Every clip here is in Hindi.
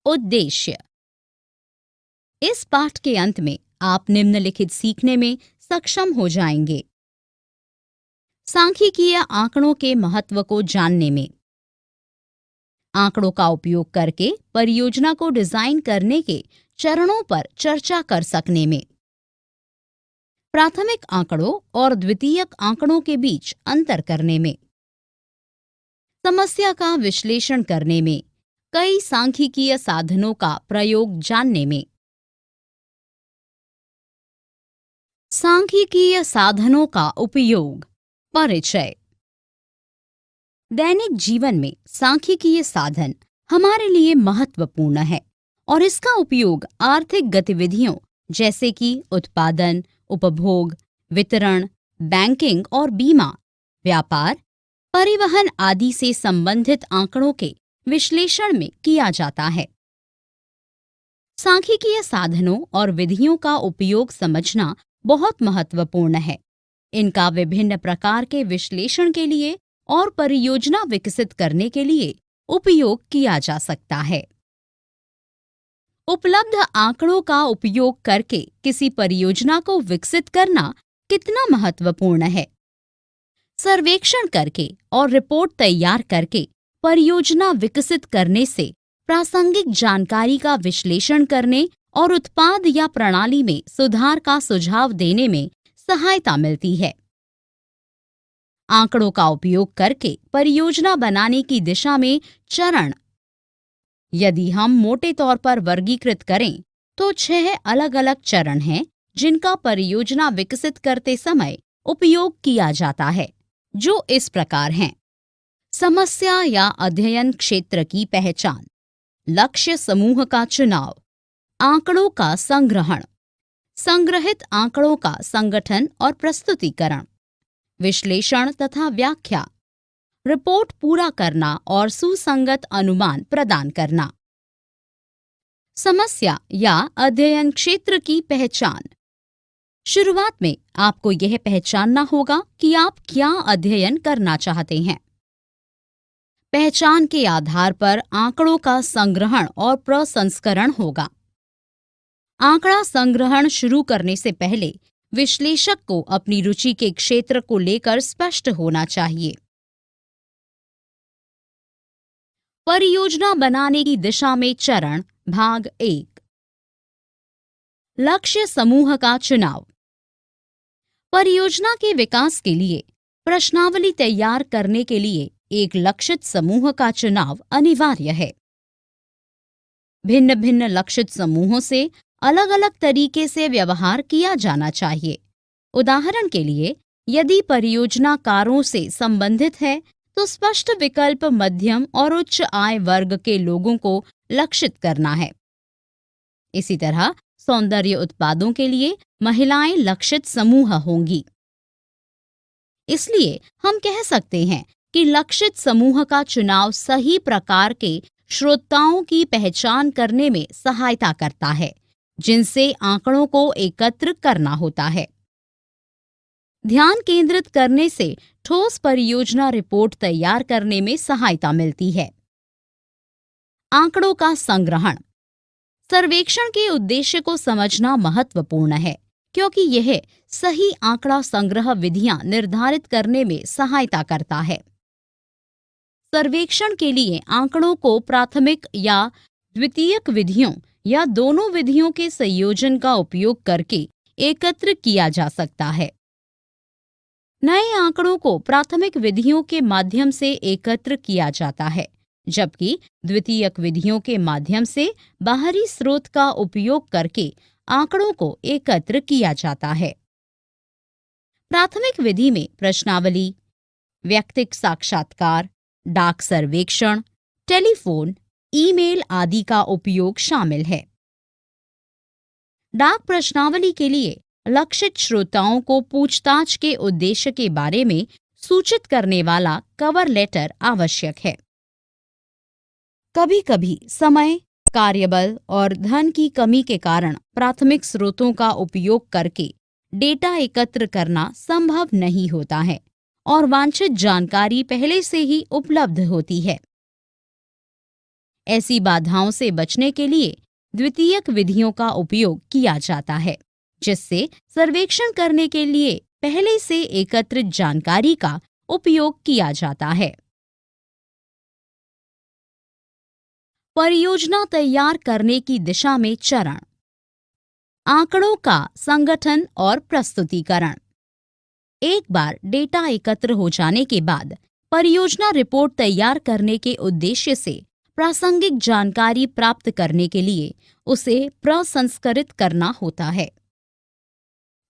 उद्देश्य। इस पाठ के अंत में आप निम्नलिखित सीखने में सक्षम हो जाएंगे। सांख्यिकीय आंकड़ों के महत्व को जानने में, आंकड़ों का उपयोग करके परियोजना को डिजाइन करने के चरणों पर चर्चा कर सकने में, प्राथमिक आंकड़ों और द्वितीयक आंकड़ों के बीच अंतर करने में, समस्या का विश्लेषण करने में, कई सांख्यिकीय साधनों का प्रयोग जानने में। सांख्यिकीय साधनों का उपयोग। परिचय। दैनिक जीवन में सांख्यिकीय साधन हमारे लिए महत्वपूर्ण है और इसका उपयोग आर्थिक गतिविधियों जैसे कि उत्पादन, उपभोग, वितरण, बैंकिंग और बीमा, व्यापार, परिवहन आदि से संबंधित आंकड़ों के विश्लेषण में किया जाता है। सांख्यिकीय साधनों और विधियों का उपयोग समझना बहुत महत्वपूर्ण है। इनका विभिन्न प्रकार के विश्लेषण के लिए और परियोजना विकसित करने के लिए उपयोग किया जा सकता है। उपलब्ध आंकड़ों का उपयोग करके किसी परियोजना को विकसित करना कितना महत्वपूर्ण है। सर्वेक्षण करके और रिपोर्ट तैयार करके परियोजना विकसित करने से प्रासंगिक जानकारी का विश्लेषण करने और उत्पाद या प्रणाली में सुधार का सुझाव देने में सहायता मिलती है। आंकड़ों का उपयोग करके परियोजना बनाने की दिशा में चरण यदि हम मोटे तौर पर वर्गीकृत करें तो 6 अलग-अलग चरण हैं जिनका परियोजना विकसित करते समय उपयोग किया जाता है, जो इस प्रकार हैं। समस्या या अध्ययन क्षेत्र की पहचान, लक्ष्य समूह का चुनाव, आंकड़ों का संग्रहण, संग्रहित आंकड़ों का संगठन और प्रस्तुतिकरण, विश्लेषण तथा व्याख्या, रिपोर्ट पूरा करना और सुसंगत अनुमान प्रदान करना। समस्या या अध्ययन क्षेत्र की पहचान। शुरुआत में आपको यह पहचानना होगा कि आप क्या अध्ययन करना चाहते हैं। पहचान के आधार पर आंकड़ों का संग्रहण और प्रसंस्करण होगा। आंकड़ा संग्रहण शुरू करने से पहले विश्लेषक को अपनी रुचि के क्षेत्र को लेकर स्पष्ट होना चाहिए। परियोजना बनाने की दिशा में चरण भाग 1। लक्ष्य समूह का चुनाव। परियोजना के विकास के लिए प्रश्नावली तैयार करने के लिए एक लक्षित समूह का चुनाव अनिवार्य है। भिन्न भिन्न लक्षित समूहों से अलग अलग तरीके से व्यवहार किया जाना चाहिए। उदाहरण के लिए, यदि परियोजना कारों से संबंधित है तो स्पष्ट विकल्प मध्यम और उच्च आय वर्ग के लोगों को लक्षित करना है। इसी तरह सौंदर्य उत्पादों के लिए महिलाएं लक्षित समूह होंगी। इसलिए हम कह सकते हैं कि लक्षित समूह का चुनाव सही प्रकार के श्रोताओं की पहचान करने में सहायता करता है, जिनसे आंकड़ों को एकत्र करना होता है। ध्यान केंद्रित करने से ठोस परियोजना रिपोर्ट तैयार करने में सहायता मिलती है। आंकड़ों का संग्रहण। सर्वेक्षण के उद्देश्य को समझना महत्वपूर्ण है, क्योंकि यह सही आंकड़ा संग्रह विधियां निर्धारित करने में सहायता करता है। सर्वेक्षण के लिए आंकड़ों को प्राथमिक या द्वितीयक विधियों या दोनों विधियों के संयोजन का उपयोग करके एकत्र किया जा सकता है। नए आंकड़ों को प्राथमिक विधियों के माध्यम से एकत्र किया जाता है, जबकि द्वितीयक विधियों के माध्यम से बाहरी स्रोत का उपयोग करके आंकड़ों को एकत्र किया जाता है। प्राथमिक विधि में प्रश्नावली, व्यक्तिगत साक्षात्कार, डाक सर्वेक्षण, टेलीफोन, ईमेल आदि का उपयोग शामिल है। डाक प्रश्नावली के लिए लक्षित श्रोताओं को पूछताछ के उद्देश्य के बारे में सूचित करने वाला कवर लेटर आवश्यक है। कभी-कभी समय, कार्यबल और धन की कमी के कारण प्राथमिक स्रोतों का उपयोग करके डेटा एकत्र करना संभव नहीं होता है और वांछित जानकारी पहले से ही उपलब्ध होती है। ऐसी बाधाओं से बचने के लिए द्वितीयक विधियों का उपयोग किया जाता है, जिससे सर्वेक्षण करने के लिए पहले से एकत्रित जानकारी का उपयोग किया जाता है। परियोजना तैयार करने की दिशा में चरण। आंकड़ों का संगठन और प्रस्तुतिकरण। एक बार डेटा एकत्र हो जाने के बाद परियोजना रिपोर्ट तैयार करने के उद्देश्य से प्रासंगिक जानकारी प्राप्त करने के लिए उसे प्रसंस्करित करना होता है।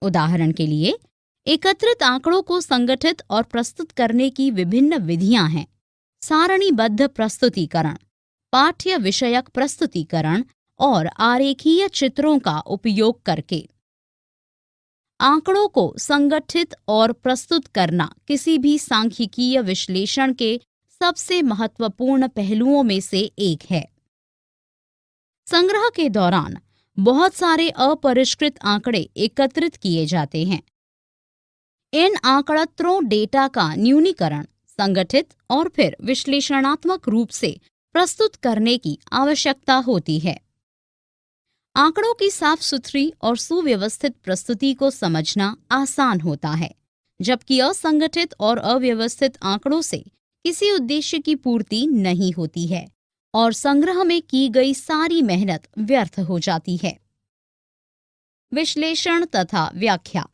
उदाहरण के लिए, एकत्रित आंकड़ों को संगठित और प्रस्तुत करने की विभिन्न विधियां हैं: सारणीबद्ध प्रस्तुतिकरण, पाठ्य विषयक प्रस्तुतिकरण और आरेखीय चित्रों का उपयोग करके। आंकड़ों को संगठित और प्रस्तुत करना किसी भी सांख्यिकीय विश्लेषण के सबसे महत्वपूर्ण पहलुओं में से एक है। संग्रह के दौरान बहुत सारे अपरिष्कृत आंकड़े एकत्रित किए जाते हैं। इन आंकड़ों डेटा का न्यूनीकरण, संगठित और फिर विश्लेषणात्मक रूप से प्रस्तुत करने की आवश्यकता होती है। आंकड़ों की साफ सुथरी और सुव्यवस्थित प्रस्तुति को समझना आसान होता है, जबकि असंगठित और अव्यवस्थित आंकड़ों से किसी उद्देश्य की पूर्ति नहीं होती है और संग्रह में की गई सारी मेहनत व्यर्थ हो जाती है। विश्लेषण तथा व्याख्या।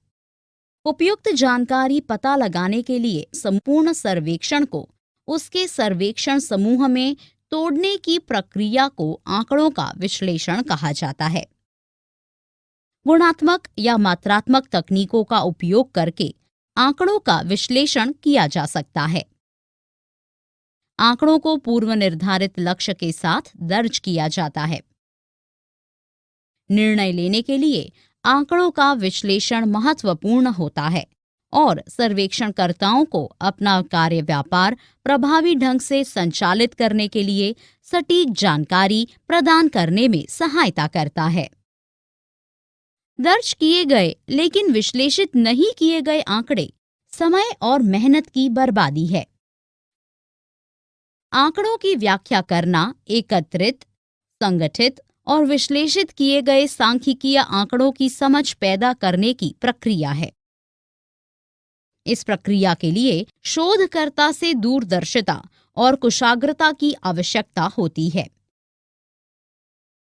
उपयुक्त जानकारी पता लगाने के लिए संपूर्ण सर्वेक्षण को उसके सर्वेक्षण समूह में तोड़ने की प्रक्रिया को आंकड़ों का विश्लेषण कहा जाता है। गुणात्मक या मात्रात्मक तकनीकों का उपयोग करके आंकड़ों का विश्लेषण किया जा सकता है। आंकड़ों को पूर्व निर्धारित लक्ष्य के साथ दर्ज किया जाता है। निर्णय लेने के लिए आंकड़ों का विश्लेषण महत्वपूर्ण होता है और सर्वेक्षणकर्ताओं को अपना कार्य व्यापार प्रभावी ढंग से संचालित करने के लिए सटीक जानकारी प्रदान करने में सहायता करता है। दर्ज किए गए लेकिन विश्लेषित नहीं किए गए आंकड़े समय और मेहनत की बर्बादी है। आंकड़ों की व्याख्या करना एकत्रित, संगठित और विश्लेषित किए गए सांख्यिकीय आंकड़ों की समझ पैदा करने की प्रक्रिया है। इस प्रक्रिया के लिए शोधकर्ता से दूरदर्शिता और कुशाग्रता की आवश्यकता होती है।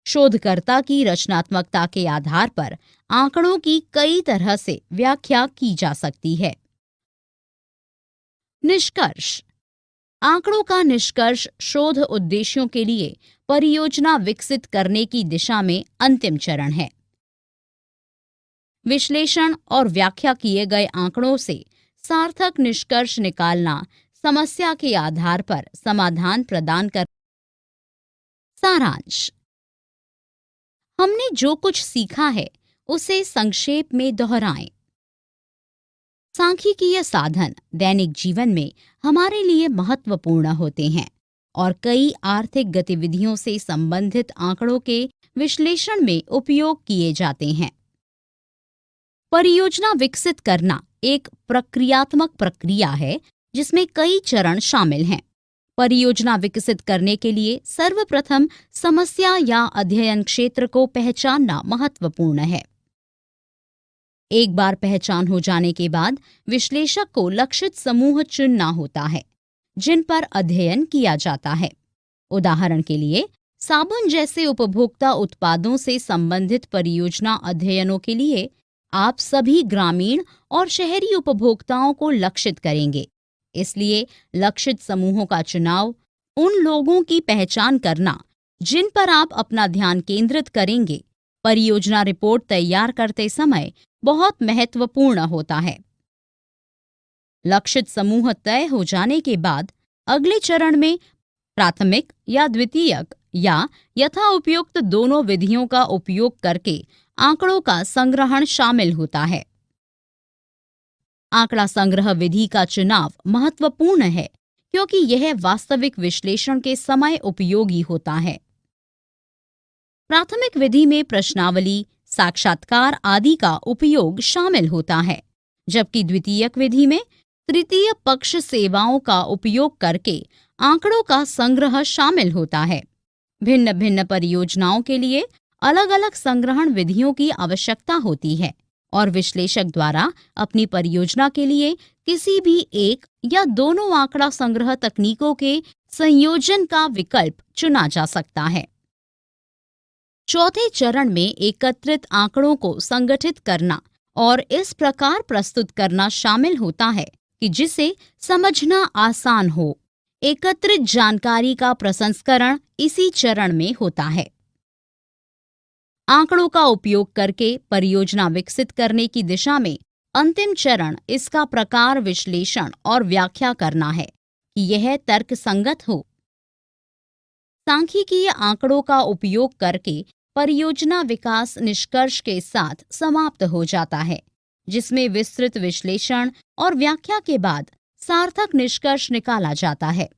शोधकर्ता की रचनात्मकता के आधार पर आंकड़ों की कई तरह से व्याख्या की जा सकती है। निष्कर्ष। आंकड़ों का निष्कर्ष शोध उद्देश्यों के लिए परियोजना विकसित करने की दिशा में अंतिम चरण है। विश्लेषण और व्याख्या किए गए आंकड़ों से सार्थक निष्कर्ष निकालना समस्या के आधार पर समाधान प्रदान कर। सारांश। हमने जो कुछ सीखा है उसे संक्षेप में दोहराएं। सांख्यिकीय साधन दैनिक जीवन में हमारे लिए महत्वपूर्ण होते हैं और कई आर्थिक गतिविधियों से संबंधित आंकड़ों के विश्लेषण में उपयोग किए जाते हैं। परियोजना विकसित करना एक प्रक्रियात्मक प्रक्रिया है जिसमें कई चरण शामिल हैं। परियोजना विकसित करने के लिए सर्वप्रथम समस्या या अध्ययन क्षेत्र को पहचानना महत्वपूर्ण है। एक बार पहचान हो जाने के बाद विश्लेषक को लक्षित समूह चुनना होता है जिन पर अध्ययन किया जाता है। उदाहरण के लिए, साबुन जैसे उपभोक्ता उत्पादों से संबंधित परियोजना अध्ययनों के लिए आप सभी ग्रामीण और शहरी उपभोक्ताओं को लक्षित करेंगे। इसलिए लक्षित समूहों का चुनाव, उन लोगों की पहचान करना जिन पर आप अपना ध्यान केंद्रित करेंगे, परियोजना रिपोर्ट तैयार करते समय बहुत महत्वपूर्ण होता है। लक्षित समूह तय हो जाने के बाद अगले चरण में प्राथमिक या द्वितीयक या यथा उपयुक्त दोनों विधियों का उपयोग करके आंकड़ों का संग्रहण शामिल होता है। आंकड़ा संग्रह विधि का चुनाव महत्वपूर्ण है क्योंकि यह वास्तविक विश्लेषण के समय उपयोगी होता है। प्राथमिक विधि में प्रश्नावली, साक्षात्कार आदि का उपयोग शामिल होता है, जबकि द्वितीयक विधि में तृतीय पक्ष सेवाओं का उपयोग करके आंकड़ों का संग्रह शामिल होता है। भिन्न भिन्न परियोजनाओं के लिए अलग अलग संग्रहण विधियों की आवश्यकता होती है और विश्लेषक द्वारा अपनी परियोजना के लिए किसी भी एक या दोनों आंकड़ा संग्रह तकनीकों के संयोजन का विकल्प चुना जा सकता है। चौथे चरण में एकत्रित आंकड़ों को संगठित करना और इस प्रकार प्रस्तुत करना शामिल होता है कि जिसे समझना आसान हो। एकत्रित जानकारी का प्रसंस्करण इसी चरण में होता है। आंकड़ों का उपयोग करके परियोजना विकसित करने की दिशा में अंतिम चरण इसका प्रकार विश्लेषण और व्याख्या करना है कि यह तर्कसंगत हो। सांख्यिकीय आंकड़ों का उपयोग करके परियोजना विकास निष्कर्ष के साथ समाप्त हो जाता है, जिसमें विस्तृत विश्लेषण और व्याख्या के बाद सार्थक निष्कर्ष निकाला जाता है।